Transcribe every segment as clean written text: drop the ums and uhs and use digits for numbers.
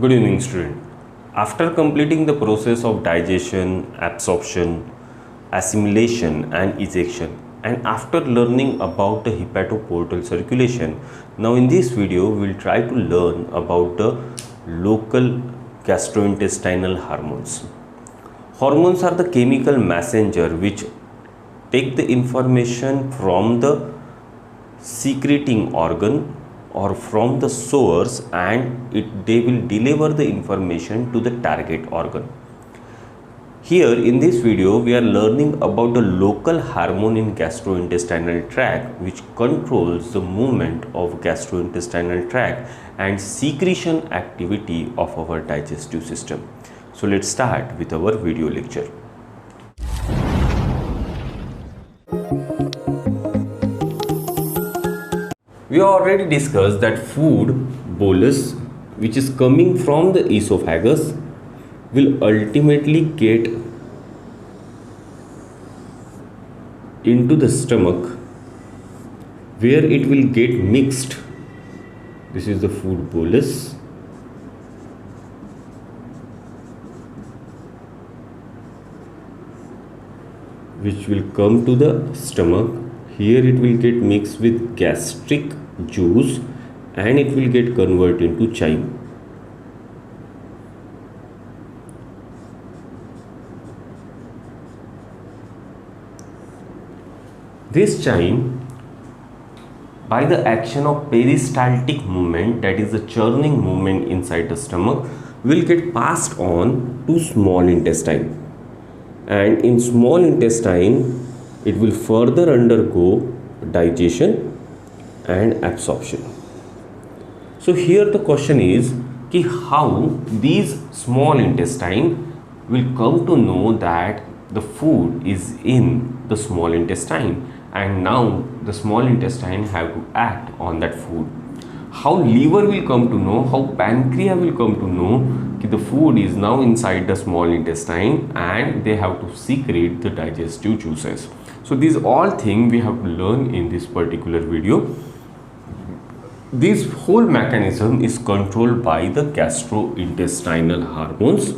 Good evening, student. After completing the process of digestion, absorption, assimilation and ejection, and after learning about the hepatoportal circulation, now in this video we will try to learn about the local gastrointestinal hormones. Hormones are the chemical messenger which take the information from the secreting organ or from the source, and they will deliver the information to the target organ. Here in this video we are learning about the local hormone in gastrointestinal tract which controls the movement of gastrointestinal tract and secretion activity of our digestive system. So let's start with our video lecture. We already discussed that food bolus, which is coming from the esophagus, will ultimately get into the stomach where it will get mixed. This is the food bolus. Which will come to the stomach. Here it will get mixed with gastric juice and it will get converted into chyme. This chyme, by the action of peristaltic movement, that is the churning movement inside the stomach, will get passed on to small intestine, and in small intestine it will further undergo digestion and absorption. So here the question is कि how these small intestine will come to know that the food is in the small intestine, and now the small intestine have to act on that food. How liver will come to know, how pancreas will come to know that the food is now inside the small intestine and they have to secrete the digestive juices. So these all things we have to learn in this particular video. This whole mechanism is controlled by the gastrointestinal hormones.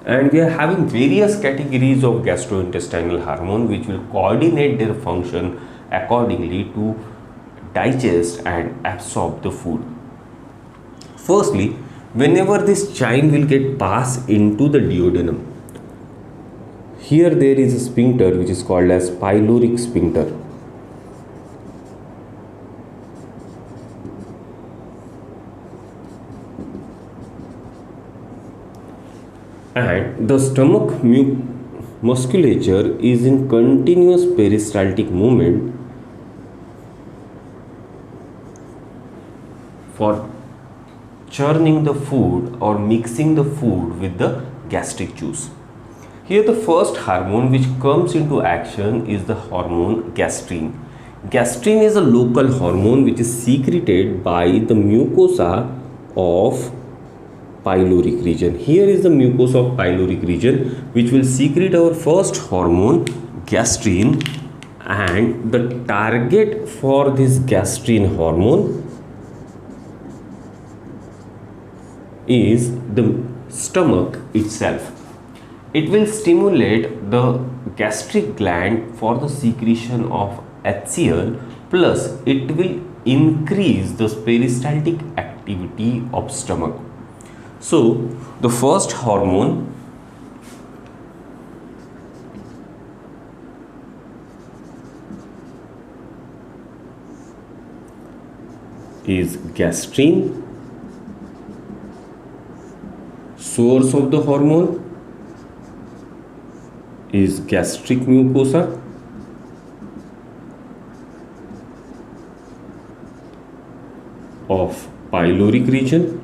And we are having various categories of gastrointestinal hormone which will coordinate their function accordingly to digest and absorb the food. Firstly, whenever this chyme will get passed into the duodenum, here there is a sphincter which is called as pyloric sphincter. And the stomach musculature is in continuous peristaltic movement for churning the food or mixing the food with the gastric juice. Here the first hormone which comes into action is the hormone gastrin. Gastrin is a local hormone which is secreted by the mucosa of pyloric region. Here is the mucosa of pyloric region which will secrete our first hormone gastrin, and the target for this gastrin hormone is the stomach itself. It will stimulate the gastric gland for the secretion of HCl, plus it will increase the peristaltic activity of stomach. So the first hormone is gastrin. Source of the hormone is gastric mucosa. Of pyloric region,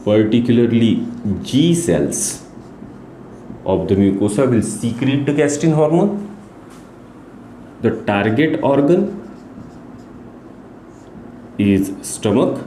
particularly G cells of the mucosa will secrete the gastrin hormone. The target organ is stomach,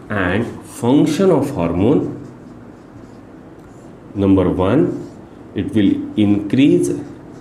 and function of hormone, number 1, it will increase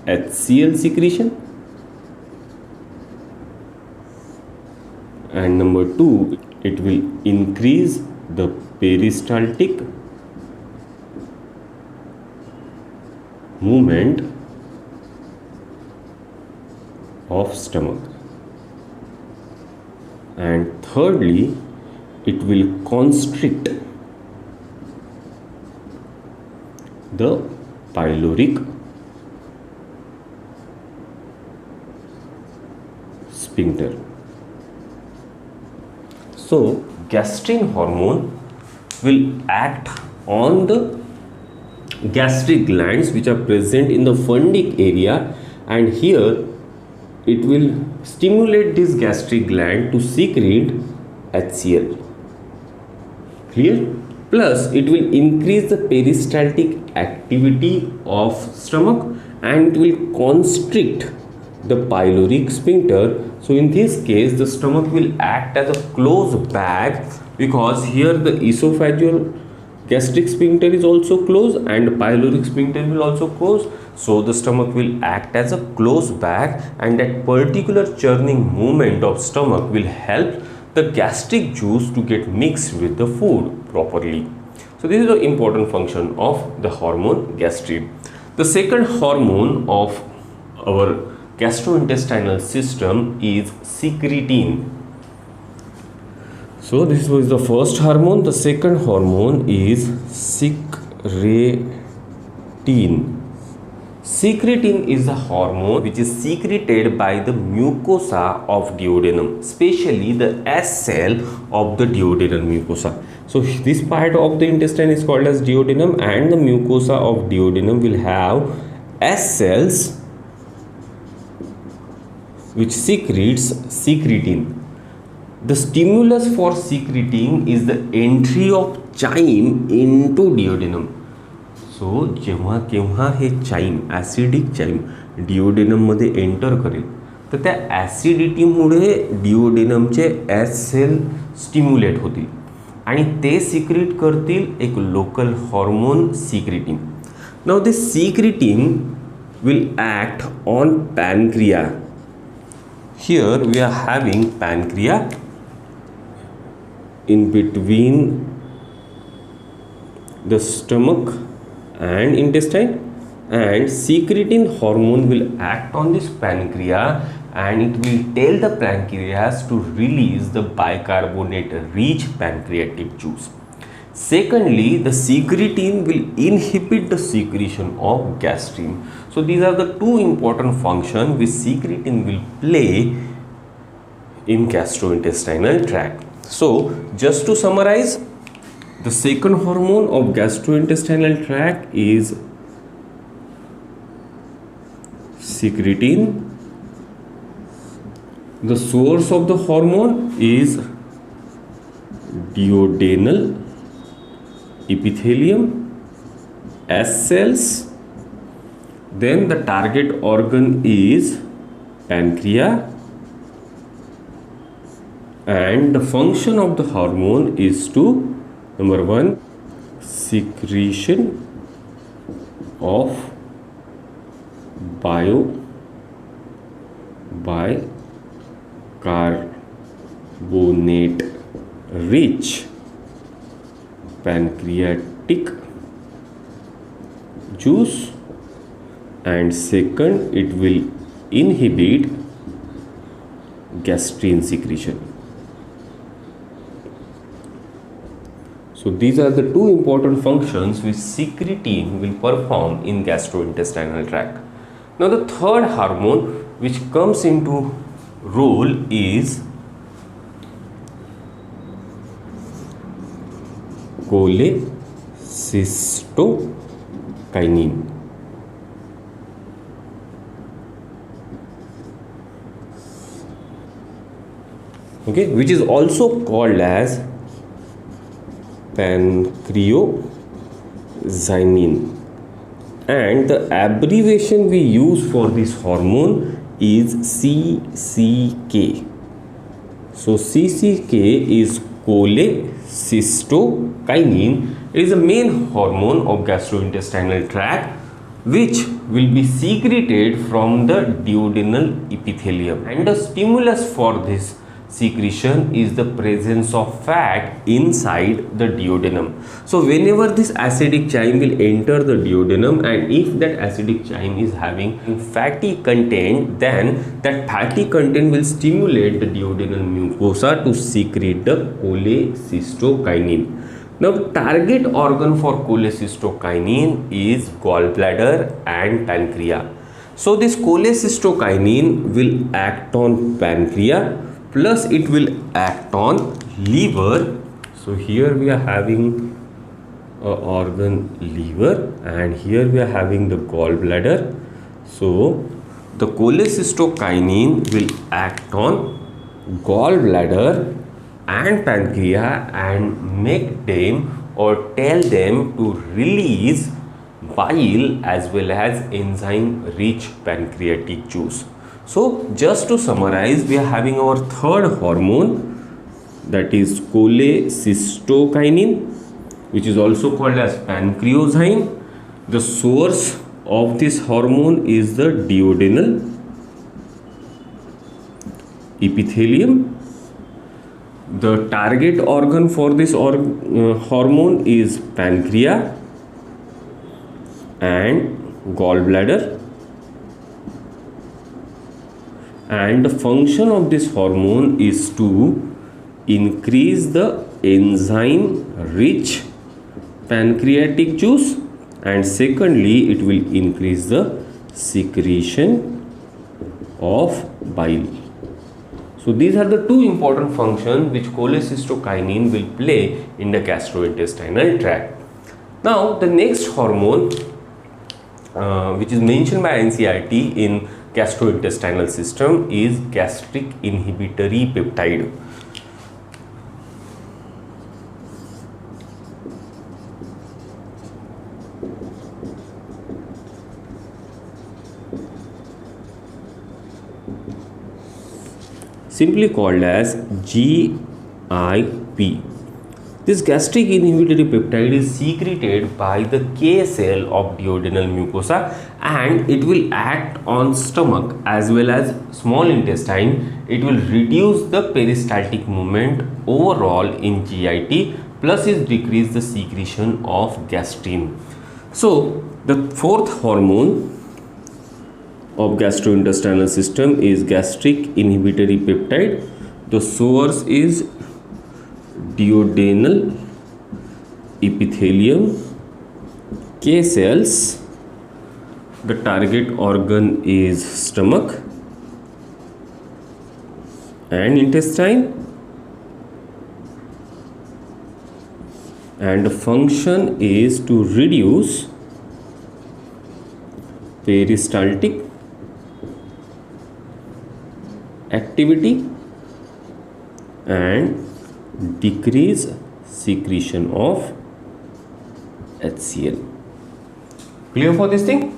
HCl secretion, and number 2, it will increase the peristaltic movement of stomach, and thirdly, it will constrict the pyloric sphincter. So gastrin hormone will act on the gastric glands which are present in the fundic area, and here it will stimulate this gastric gland to secrete HCl. Clear? Plus it will increase the peristaltic activity of stomach, and it will constrict the pyloric sphincter. So in this case the stomach will act as a closed bag, because here the esophageal gastric sphincter is also closed and pyloric sphincter will also close. So the stomach will act as a closed bag, and that particular churning movement of stomach will help the gastric juice to get mixed with the food properly. So this is the important function of the hormone gastrin. The second hormone of our gastrointestinal system is secretin. So this was the first hormone. The second hormone is secretin. Secretin is a hormone which is secreted by the mucosa of duodenum, especially the S cell of the duodenal mucosa. So this part of the intestine is called as duodenum, and the mucosa of duodenum will have S cells which secretes secretin. The stimulus for secretin is the entry of chyme into duodenum. सो जेव्हा केव्हा हे time acidic time डिओडेनममध्ये enter करेल तर त्या ॲसिडिटीमुळे डिओडेनमचे S cell stimulate होतील आणि ते सिक्रेट करतील एक local hormone secretin. Now this secretin will act on pancreas. Here we are having pancreas in between the stomach and intestine, and secretin hormone will act on this pancreas, and it will tell the pancreas to release the bicarbonate rich pancreatic juice. Secondly, the secretin will inhibit the secretion of gastrin. So these are the two important functions which secretin will play in gastrointestinal tract. So just to summarize, the second hormone of gastrointestinal tract is secretin. The source of the hormone is duodenal epithelium, S cells. Then the target organ is pancreas, and the function of the hormone is to, number 1, secretion of bicarbonate rich pancreatic juice, and second, it will inhibit gastrin secretion. So these are the two important functions which secretin will perform in gastrointestinal tract. Now the third hormone which comes into role is cholecystokinin. Okay, which is also called as pancreozynin, and the abbreviation we use for this hormone is CCK. So CCK is cholecystokinin. It is the main hormone of gastrointestinal tract, which will be secreted from the duodenal epithelium, and the stimulus for this secretion is the presence of fat inside the duodenum. So whenever this acidic chyme will enter the duodenum, and if that acidic chyme is having fatty content, then that fatty content will stimulate the duodenal mucosa to secrete the cholecystokinin. Now, target organ for cholecystokinin is gallbladder and pancreas. So, this cholecystokinin will act on pancreas, plus it will act on liver. So, here we are having a organ liver, and here we are having the gallbladder. So, the cholecystokinin will act on gallbladder and pancreas and make them or tell them to release bile as well as enzyme rich pancreatic juice. So just to summarize, we are having our third hormone, that is cholecystokinin, which is also called as pancreozyme. The source of this hormone is the duodenal epithelium. The target organ for this hormone is pancreas and gallbladder, and the function of this hormone is to increase the enzyme rich pancreatic juice, and secondly it will increase the secretion of bile. So these are the two important functions which cholecystokinin will play in the gastrointestinal tract. Now the next hormone which is mentioned by NCERT in gastrointestinal system is gastric inhibitory peptide. Simply called as GIP. This gastric inhibitory peptide is secreted by the K cell of duodenal mucosa, and it will act on stomach as well as small intestine. It will reduce the peristaltic movement overall in GIT, plus is decrease the secretion of gastrin. So the fourth hormone of gastrointestinal system is gastric inhibitory peptide. The source is duodenal epithelium, K cells. The target organ is stomach and intestine, and the function is to reduce peristaltic activity and decrease secretion of HCl. Clear for this thing?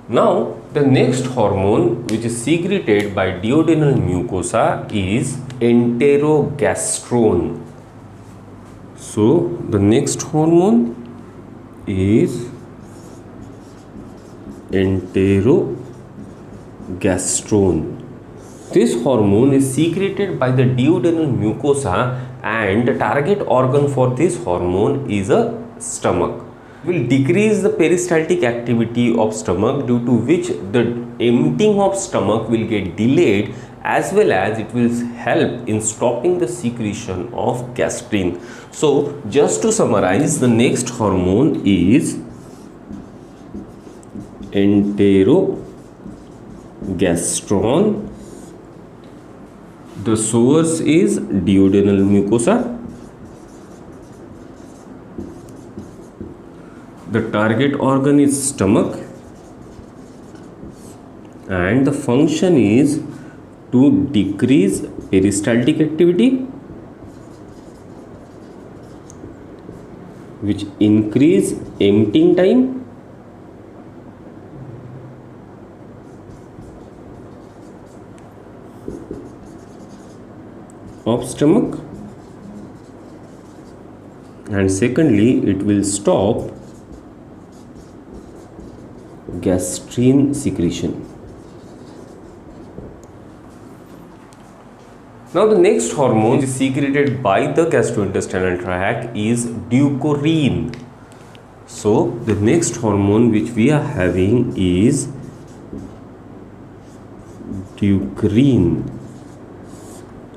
Now the next hormone which is secreted by duodenal mucosa is enterogastrone. So the next hormone is enterogastrone. This hormone is secreted by the duodenal mucosa, and the target organ for this hormone is a stomach. Will decrease the peristaltic activity of stomach, due to which the emptying of stomach will get delayed, as well as it will help in stopping the secretion of gastrin. So just to summarize, the next hormone is enterogastrone. The source is duodenal mucosa. The target organ is stomach, and the function is to decrease peristaltic activity, which increase emptying time, of stomach, and secondly it will stop gastrin secretion. Now the next hormone is secreted by the gastrointestinal tract is leucorrhine. So the next hormone which we are having is leucorrhine.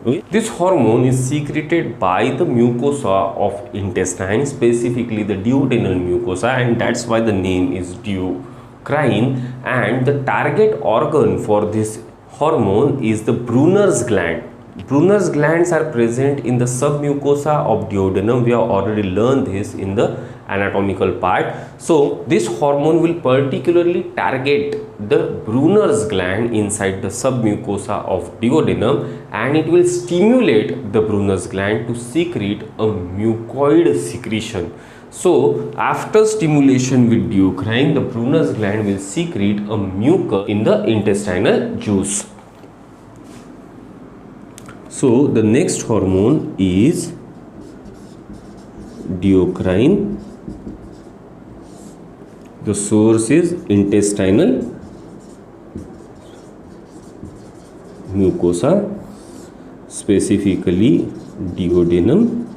Okay. This hormone is secreted by the mucosa of intestine, specifically the duodenal mucosa, and that's why the name is leucorrhine. And the target organ for this hormone is the Brunner's gland. Brunner's glands are present in the submucosa of duodenum. We have already learned this in the anatomical part. So this hormone will particularly target the Brunner's gland inside the submucosa of duodenum, and it will stimulate the Brunner's gland to secrete a mucoid secretion. So after stimulation with leucorrhine, the Brunner's gland will secrete a mucus in the intestinal juice. So the next hormone is leucorrhine. The source is intestinal mucosa, specifically duodenum.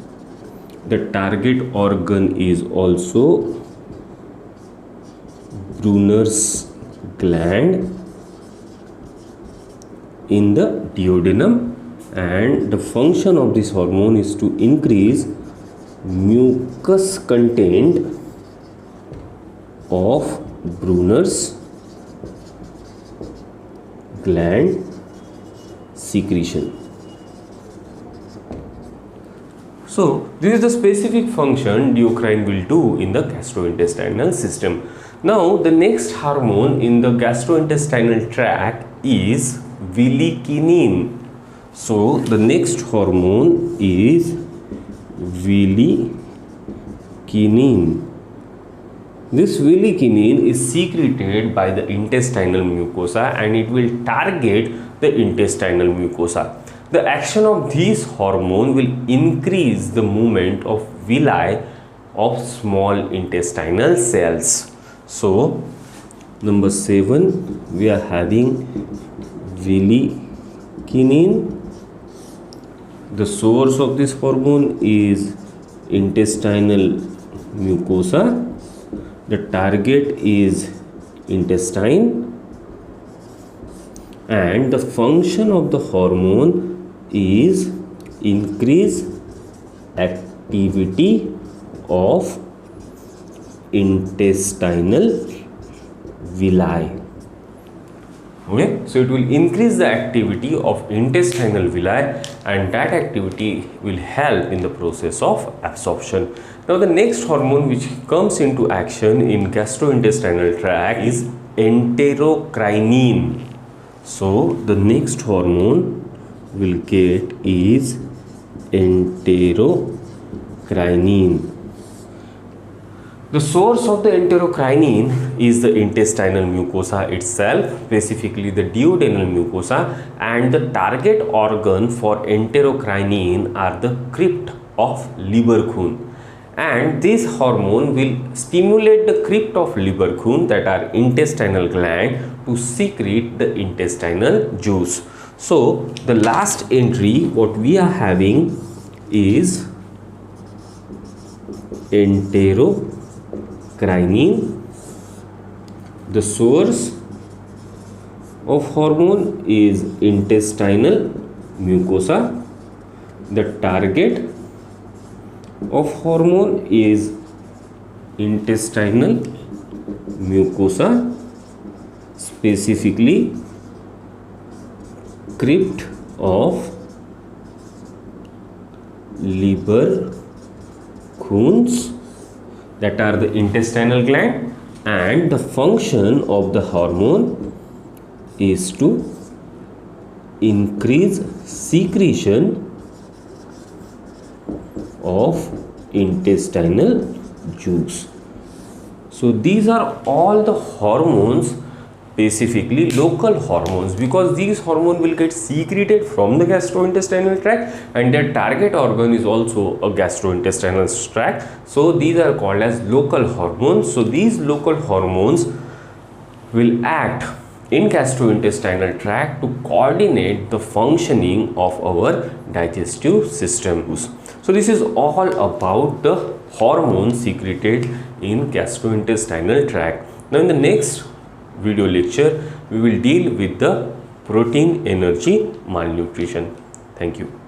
The target organ is also Brunner's gland in the duodenum, and the function of this hormone is to increase mucus content of Brunner's gland secretion. So this is the specific function leucorrhine will do in the gastrointestinal system. Now the next hormone in the gastrointestinal tract is villikinin. So the next hormone is villikinin. This villikinin is secreted by the intestinal mucosa, and it will target the intestinal mucosa. The action of this hormone will increase the movement of villi of small intestinal cells. So number 7 we are having villikinin. The source of this hormone is intestinal mucosa. The target is intestine, and the function of the hormone is increase activity of intestinal villi. Okay, so it will increase the activity of intestinal villi, and that activity will help in the process of absorption. Now the next hormone which comes into action in gastrointestinal tract is enterocrine. So the next hormone will get is enterocrine. The source of the enterocrine is the intestinal mucosa itself, specifically the duodenal mucosa, and the target organ for enterocrine are the crypt of Lieberkühn. And this hormone will stimulate the crypt of Lieberkühn, that are intestinal gland, to secrete the intestinal juice. So the last entry what we are having is enterocrine. The source of hormone is intestinal mucosa. The target of hormone is intestinal mucosa, specifically crypt of Lieberkühn's, that are the intestinal gland, and the function of the hormone is to increase secretion of intestinal juice. So these are all the hormones specifically local hormones, because these hormones will get secreted from the gastrointestinal tract and their target organ is also a gastrointestinal tract. So these are called as local hormones. So these local hormones will act in gastrointestinal tract to coordinate the functioning of our digestive systems. So this is all about the hormones secreted in gastrointestinal tract. Now in the next video lecture, we will deal with the protein energy malnutrition. Thank you.